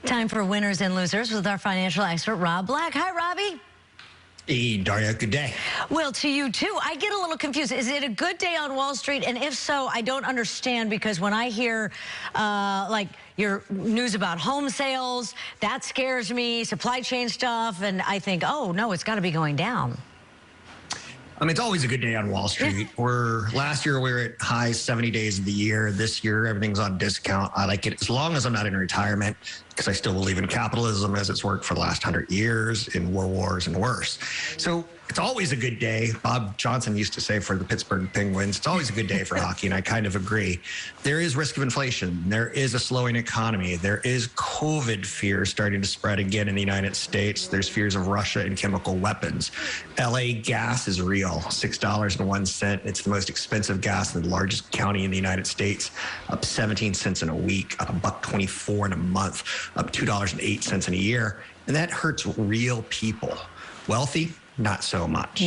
Time for winners and losers with our financial expert, Rob Black. Hi, Robbie. Hey, Daria, good day. Well, to you, too. I get a little confused. Is it a good day on Wall Street? And if so, I don't understand, because when I hear, like, your news about home sales, that scares me, supply chain stuff, and I think, oh, no, it's got to be going down. I mean, it's always a good day on Wall Street. Last year we were at high 70 days of the year. This year, everything's on discount. I like it as long as I'm not in retirement, because I still believe in capitalism as it's worked for the last 100 years, in wars and worse. So it's always a good day. Bob Johnson used to say for the Pittsburgh Penguins, it's always a good day for hockey, and I kind of agree. There is risk of inflation. There is a slowing economy. There is COVID fear starting to spread again in the United States. There's fears of Russia and chemical weapons. LA gas is real, $6.01. It's the most expensive gas in the largest county in the United States, up 17 cents in a week, up $1.24 in a month, up $2.08 in a year. And that hurts real people. Wealthy, not so much.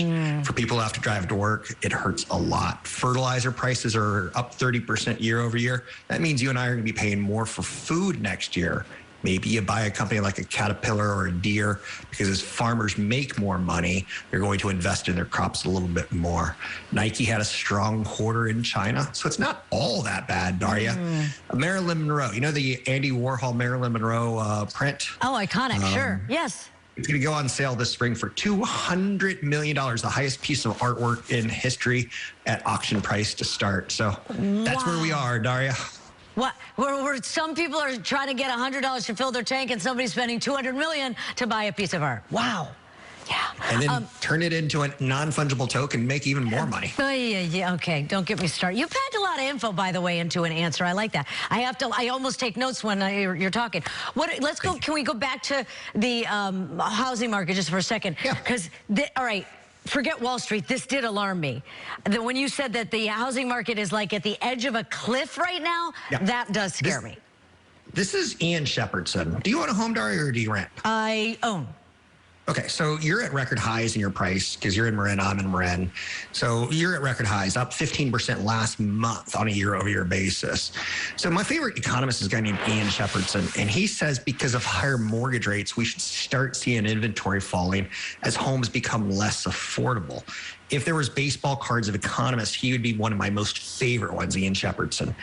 For people who have to drive to work, it hurts a lot. Fertilizer prices are up 30% year over year. That means you and I are going to be paying more for food next year. Maybe you buy a company like a Caterpillar or a Deere, because as farmers make more money, they're going to invest in their crops a little bit more. Nike had a strong quarter in China, so it's not all that bad, Daria. Marilyn Monroe, you know the Andy Warhol Marilyn Monroe print? Oh, iconic, sure, yes. It's going to go on sale this spring for $200 million, the highest piece of artwork in history, at auction price to start. So that's where we are, Daria. What? Where some people are trying to get $100 to fill their tank, and somebody's spending $200 million to buy a piece of art. Wow. Yeah. And then turn it into a non-fungible token, make even more money. Yeah, okay. Don't get me started. You packed a lot of info, by the way, into an answer. I like that. I almost take notes when you're talking. Let's go. Can we go back to the housing market just for a second? Yeah. Because, all right, forget Wall Street. This did alarm me. When you said that the housing market is like at the edge of a cliff right now, that does scare me. This is Ian Shepherdson. Do you own a home, Daria, or do you rent? I own. Okay, so you're at record highs in your price, because you're in Marin, I'm in Marin. So you're at record highs, up 15% last month on a year-over-year basis. So my favorite economist is a guy named Ian Shepherdson, and he says because of higher mortgage rates, we should start seeing inventory falling as homes become less affordable. If there was baseball cards of economists, he would be one of my most favorite ones, Ian Shepherdson.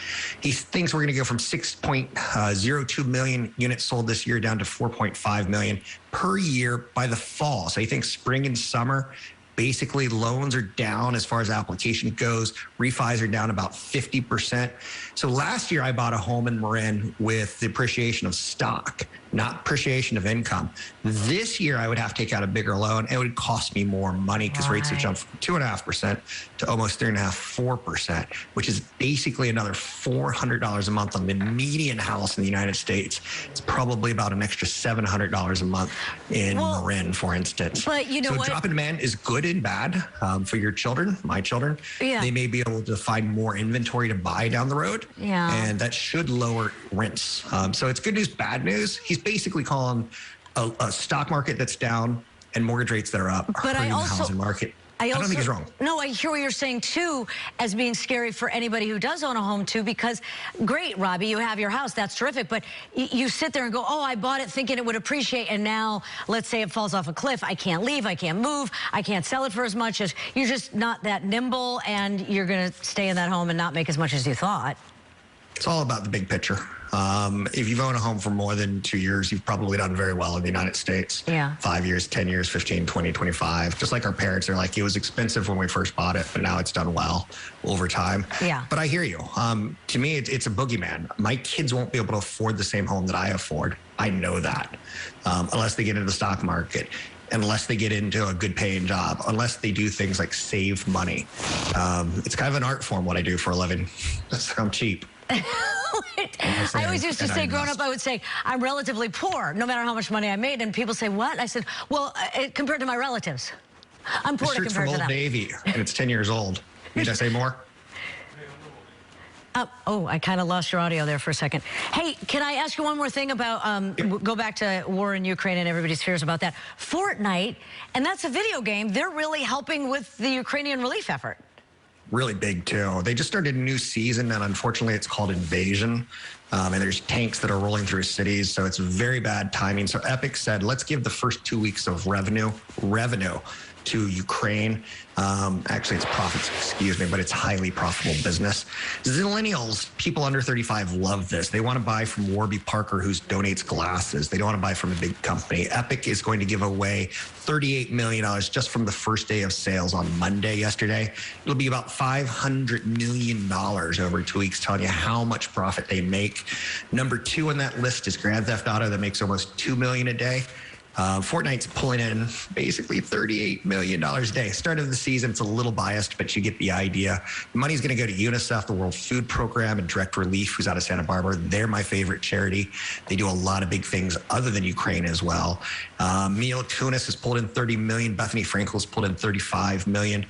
He thinks we're going to go from 6.02 million units sold this year down to 4.5 million per year by the fall. So he thinks spring and summer, basically loans are down as far as application goes. Refis are down about 50%. So last year I bought a home in Marin with the appreciation of stock, not appreciation of income. This year I would have to take out a bigger loan. It would cost me more money, because rates have jumped from 2.5% to almost 3.5%, 4%, which is basically another $400 a month on the median house in the United States. It's probably about an extra $700 a month in Marin, for instance. But you know what? So drop in demand is good and bad for your children, my children. Yeah. They may be able to find more inventory to buy down the road. Yeah. And that should lower rents. So it's good news, bad news. He's basically calling a stock market that's down and mortgage rates that are up, but hurting the housing market. I don't think he's wrong. No, I hear what you're saying, too, as being scary for anybody who does own a home, too, because, great, Robbie, you have your house. That's terrific. But you sit there and go, oh, I bought it thinking it would appreciate, and now, let's say it falls off a cliff. I can't leave. I can't move. I can't sell it for as much. As you're just not that nimble, and you're going to stay in that home and not make as much as you thought. It's all about the big picture. If you've owned a home for more than 2 years, you've probably done very well in the United States. Yeah. 5 years, 10 years, 15, 20, 25. Just like our parents are like, it was expensive when we first bought it, but now it's done well over time. Yeah. But I hear you. To me, it's a boogeyman. My kids won't be able to afford the same home that I afford. I know that. Unless they get into the stock market, unless they get into a good paying job, unless they do things like save money. It's kind of an art form, what I do for a living. I'm cheap. I always used to say, growing up, I would say, I'm relatively poor, no matter how much money I made. And people say, what? I said, well, compared to my relatives. I'm poor compared to them. This shirt's from Old Navy, and it's 10 years old. Need I say more? Oh, I kind of lost your audio there for a second. Hey, can I ask you one more thing about, go back to war in Ukraine and everybody's fears about that. Fortnite, and that's a video game, they're really helping with the Ukrainian relief effort. Really big, too. They just started a new season, and unfortunately, it's called Invasion. and there's tanks that are rolling through cities. So it's very bad timing. So Epic said, let's give the first 2 weeks of revenue to Ukraine. Actually, it's profits, excuse me, but it's highly profitable business. Zillennials, people under 35, love this. They want to buy from Warby Parker, who donates glasses. They don't want to buy from a big company. Epic is going to give away $38 million just from the first day of sales on Monday yesterday. It'll be about $500 million over 2 weeks, telling you how much profit they make. Number 2 on that list is Grand Theft Auto, that makes almost $2 million a day. Fortnite's pulling in basically $38 million a day. Start of the season, it's a little biased, but you get the idea. The money's going to go to UNICEF, the World Food Program, and Direct Relief, who's out of Santa Barbara. They're my favorite charity. They do a lot of big things other than Ukraine as well. Mila Kunis has pulled in $30 million. Bethany Frankel's pulled in $35 million.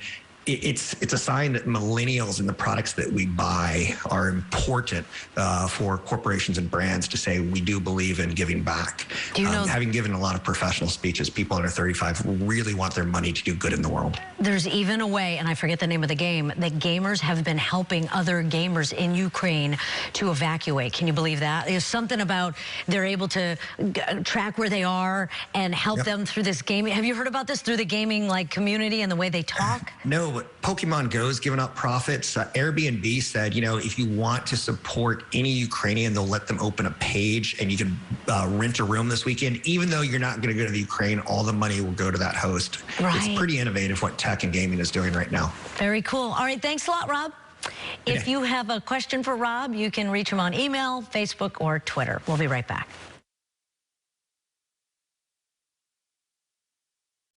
It's a sign that millennials and the products that we buy are important for corporations and brands to say we do believe in giving back. Do you know, having given a lot of professional speeches, people under 35 really want their money to do good in the world. There's even a way, and I forget the name of the game, that gamers have been helping other gamers in Ukraine to evacuate. Can you believe that? There's something about they're able to track where they are and help them through this gaming. Have you heard about this through the gaming community and the way they talk? No. Pokemon Go's giving up profits. Airbnb said, if you want to support any Ukrainian, they'll let them open a page and you can rent a room this weekend. Even though you're not going to go to the Ukraine, all the money will go to that host. Right. It's pretty innovative what tech and gaming is doing right now. Very cool. All right. Thanks a lot, Rob. If you have a question for Rob, you can reach him on email, Facebook, or Twitter. We'll be right back.